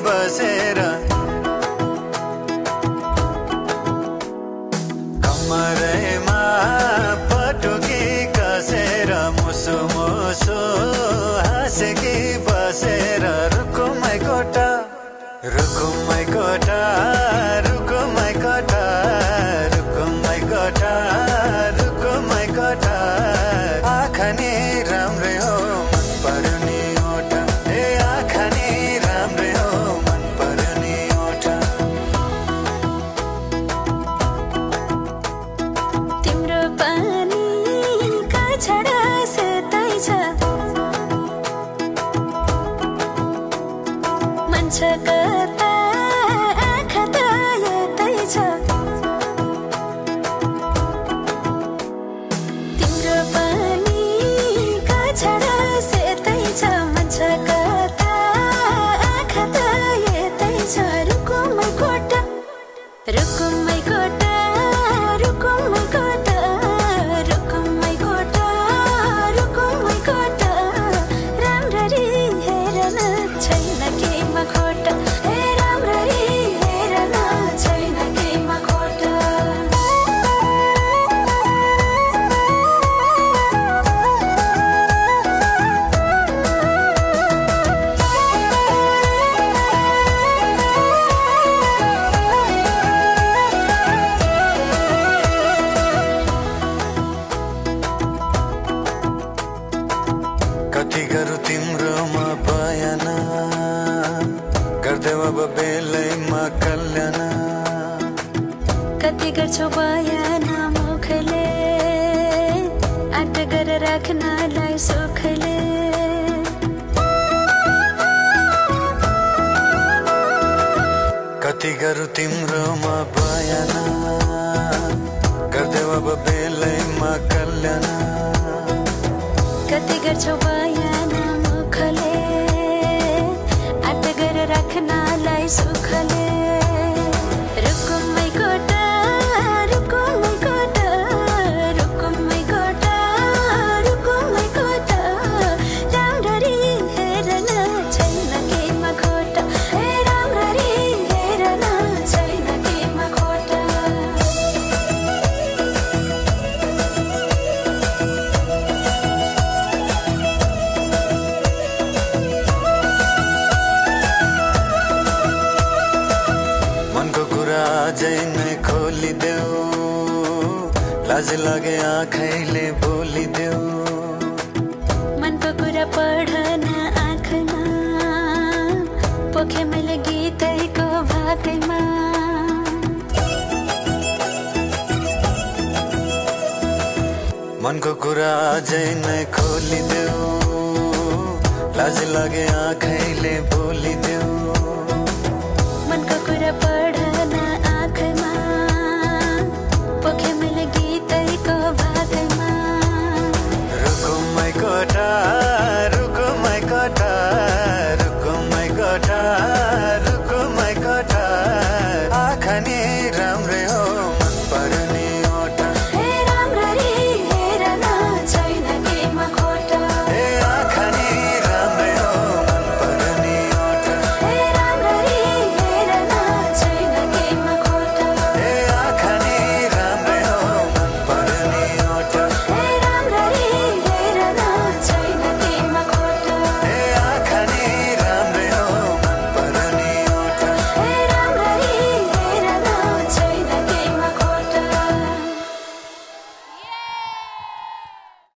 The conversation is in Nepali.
बसेर कमरैमा पटुकी कसेर मुसु मुसु हाँसेकी बसेर रुकुमै कोटा रुकुमै कोटा रुकुमै कोटा रुकुमै कोटा रुकुमै कोटा आँखा नि राम्रै हो मन पर्ने ओठा ए आँखा नि राम्रै हो मन पर्ने ओठा तिम्रो पानीका छडा सेतै छ मन छ कता आँखा त यतै छ तिम्रो पानीका छडा सेतै छ मन छ कता आँखा त यतै छ रुकुमै कोटा रुकुमै कोटा रुकुमै कोटा रुकुमै कोटा रुकुमै कोटा राम्ररी हेर्न छैन केमा खोटा हे राम्ररी हेर्न छैन केमा खोटा कति गरौँ तिम्रोमा बयान गर्दै अब बेलैमा कल्याण कति गर्छौ बयान मुखले आँट गरेर राख्नलाई सुखले कति गरौँ तिम्रोमा बयान गर्दै अब बेलैमा कल्याण कति गर्छौ बयान मुखले आँट गरेर राख्नलाई सुखले रुकुमै कोटा रुकुमै कोटा रुकुमै कोटा रुकुमै कोटा राम्ररी हेर्न छैन केमा खोटा हे राम्ररी हेर्न छैन केमा खोटा मनको कुरा अझै नै खोलिदेऊ लाज लागे आँखैले बोलिदेऊ मनको कुरा पढ्न आँखमा पोखे मैले गीतैको भाकैमा मनको कुरा अझै नै खोलिदेऊ लाज लागे आँखैले बोलिदेऊ